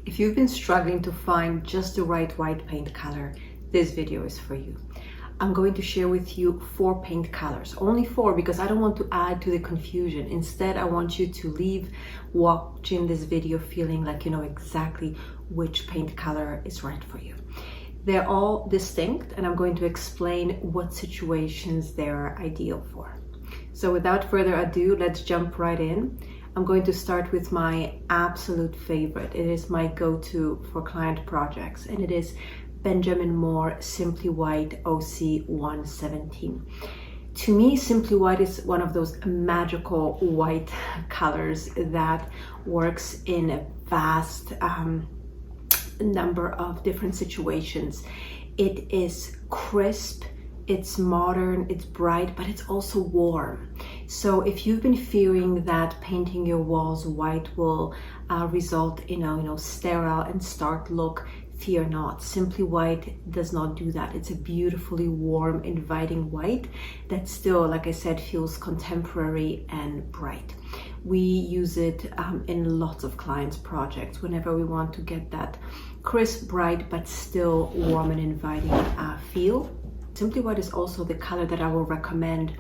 If you've been struggling to find just the right white paint color, this video is for you. I'm going to share with you 4 paint colors, only 4 because I don't want to add to the confusion. Instead, I want you to leave watching this video feeling like you know exactly which paint color is right for you. They're all distinct and I'm going to explain what situations they're ideal for. So without further ado, let's jump right in. I'm going to start with my absolute favorite. It is my go-to for client projects, and it is Benjamin Moore Simply White OC 117. To me, Simply White is one of those magical white colors that works in a vast number of different situations. It is crisp, it's modern, it's bright, but it's also warm. So if you've been fearing that painting your walls white will result in a sterile and stark look, fear not. Simply White does not do that. It's a beautifully warm, inviting white that still, like I said, feels contemporary and bright. We use it in lots of clients' projects whenever we want to get that crisp, bright, but still warm and inviting feel. Simply White is also the color that I will recommend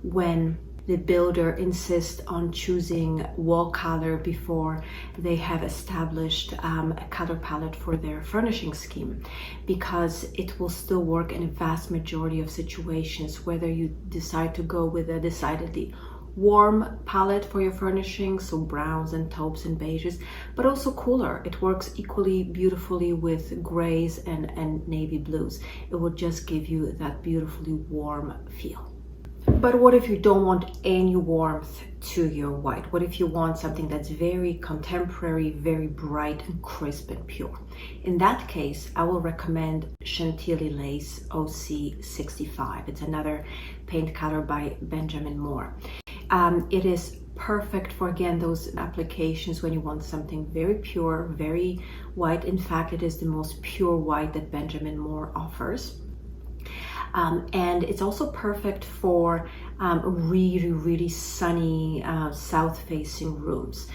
when the builder insists on choosing wall color before they have established a color palette for their furnishing scheme, because it will still work in a vast majority of situations, whether you decide to go with a decidedly warm palette for your furnishings, so browns and taupes and beiges, but also cooler. It works equally beautifully with grays and navy blues. It will just give you that beautifully warm feel. But what if you don't want any warmth to your white? What if you want something that's very contemporary, very bright and crisp and pure? In that case, I will recommend Chantilly Lace OC 65. It's another paint color by Benjamin Moore. It is perfect for, again, those applications when you want something very pure, very white. In fact, it is the most pure white that Benjamin Moore offers. And it's also perfect for really sunny south-facing rooms.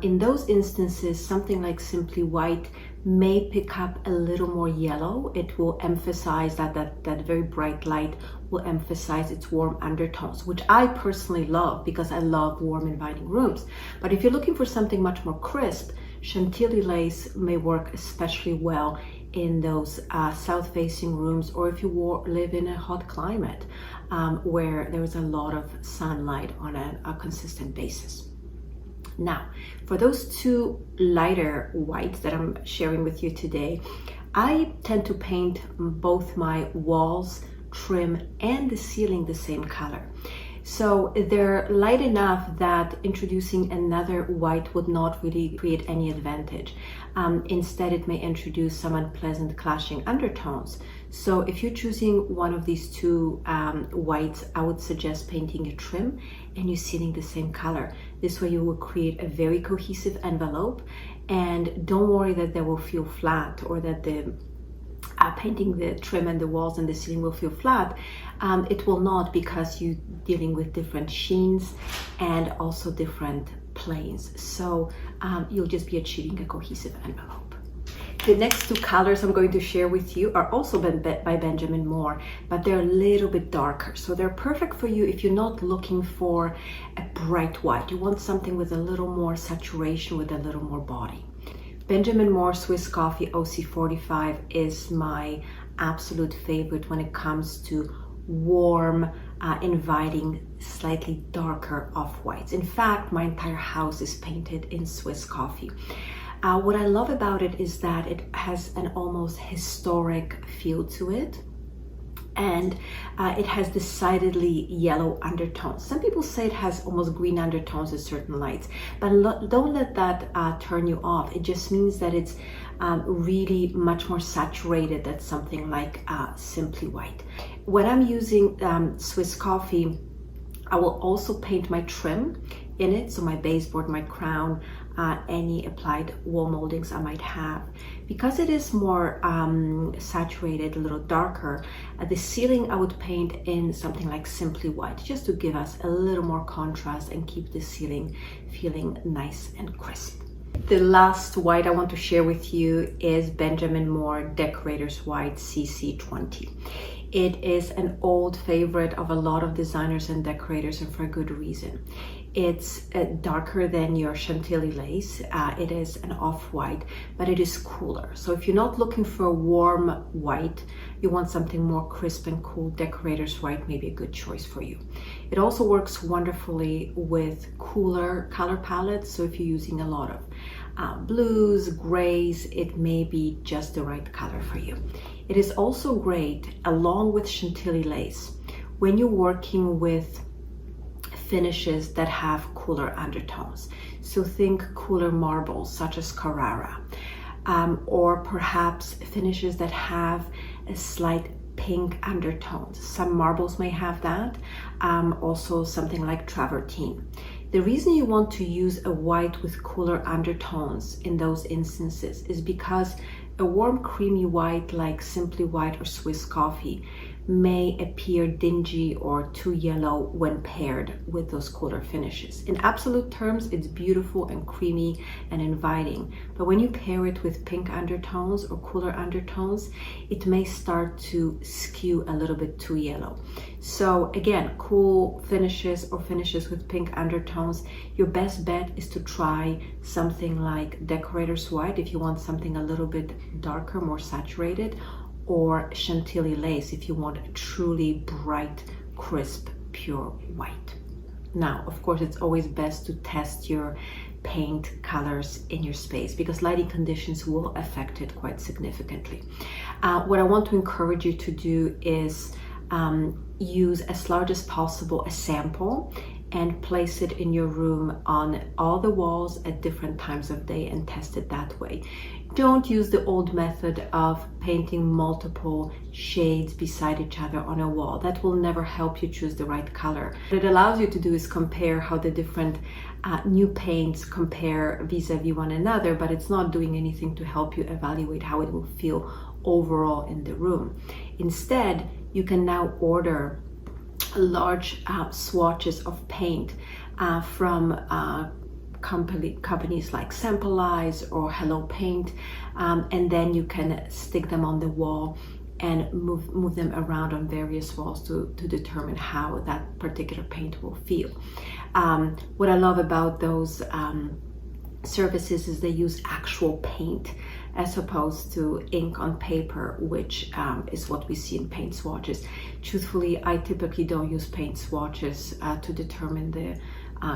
In those instances, something like Simply White may pick up a little more yellow. It will emphasize that very bright light will emphasize its warm undertones, which I personally love because I love warm, inviting rooms. But if you're looking for something much more crisp, Chantilly Lace may work especially well in those south-facing rooms, or if you live in a hot climate where there is a lot of sunlight on a consistent basis. Now, for those 2 lighter whites that I'm sharing with you today, I tend to paint both my walls, trim, and the ceiling the same color. So they're light enough that introducing another white would not really create any advantage. Instead, it may introduce some unpleasant clashing undertones. So if you're choosing one of these 2 whites, I would suggest painting your trim and your ceiling the same color. This way you will create a very cohesive envelope, and don't worry that they will feel flat, or that the painting the trim and the walls and the ceiling will feel flat. It will not, because you're dealing with different sheens and also different planes. So you'll just be achieving a cohesive envelope. The next 2 colors I'm going to share with you are also by Benjamin Moore, but they're a little bit darker. So they're perfect for you if you're not looking for a bright white. You want something with a little more saturation, with a little more body. Benjamin Moore Swiss Coffee OC 45 is my absolute favorite when it comes to warm, inviting, slightly darker off-whites. In fact, my entire house is painted in Swiss Coffee. What I love about it is that it has an almost historic feel to it, and it has decidedly yellow undertones. Some people say it has almost green undertones at certain lights, but don't let that turn you off. It just means that it's really much more saturated than something like Simply White. When I'm using Swiss Coffee, I will also paint my trim in it, so my baseboard, my crown, any applied wall moldings I might have. Because it is more saturated, a little darker, the ceiling I would paint in something like Simply White, just to give us a little more contrast and keep the ceiling feeling nice and crisp. The last white I want to share with you is Benjamin Moore Decorator's White CC20. It is an old favorite of a lot of designers and decorators, and for a good reason. It's darker than your Chantilly Lace. It is an off-white, but it is cooler. So if you're not looking for a warm white, you want something more crisp and cool, Decorator's White may be a good choice for you. It also works wonderfully with cooler color palettes. So if you're using a lot of blues, grays, it may be just the right color for you. It is also great along with Chantilly Lace when you're working with finishes that have cooler undertones. So think cooler marbles such as Carrara, or perhaps finishes that have a slight pink undertones. Some marbles may have that, also something like travertine. The reason you want to use a white with cooler undertones in those instances is because a warm creamy white like Simply White or Swiss Coffee may appear dingy or too yellow when paired with those cooler finishes. In absolute terms, it's beautiful and creamy and inviting, but when you pair it with pink undertones or cooler undertones, it may start to skew a little bit too yellow. So again, cool finishes or finishes with pink undertones, your best bet is to try something like Decorator's White if you want something a little bit darker, more saturated, or Chantilly Lace if you want a truly bright, crisp, pure white. Now, of course, it's always best to test your paint colors in your space because lighting conditions will affect it quite significantly. What I want to encourage you to do is use as large as possible a sample and place it in your room on all the walls at different times of day and test it that way. Don't use the old method of painting multiple shades beside each other on a wall. That will never help you choose the right color. What it allows you to do is compare how the different new paints compare vis-a-vis one another, but it's not doing anything to help you evaluate how it will feel overall in the room. Instead, you can now order large swatches of paint from companies like Chantilly or Hello Paint, and then you can stick them on the wall and move them around on various walls to determine how that particular paint will feel. What I love about those services is they use actual paint as opposed to ink on paper, which is what we see in paint swatches. Truthfully, I typically don't use paint swatches to determine the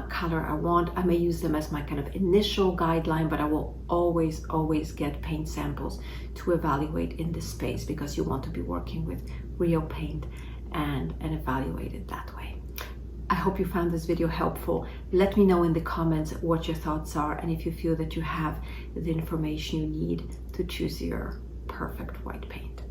color I want. I may use them as my kind of initial guideline, but I will always get paint samples to evaluate in this space because you want to be working with real paint and evaluate it that way. I hope you found this video helpful. Let me know in the comments what your thoughts are and if you feel that you have the information you need to choose your perfect white paint.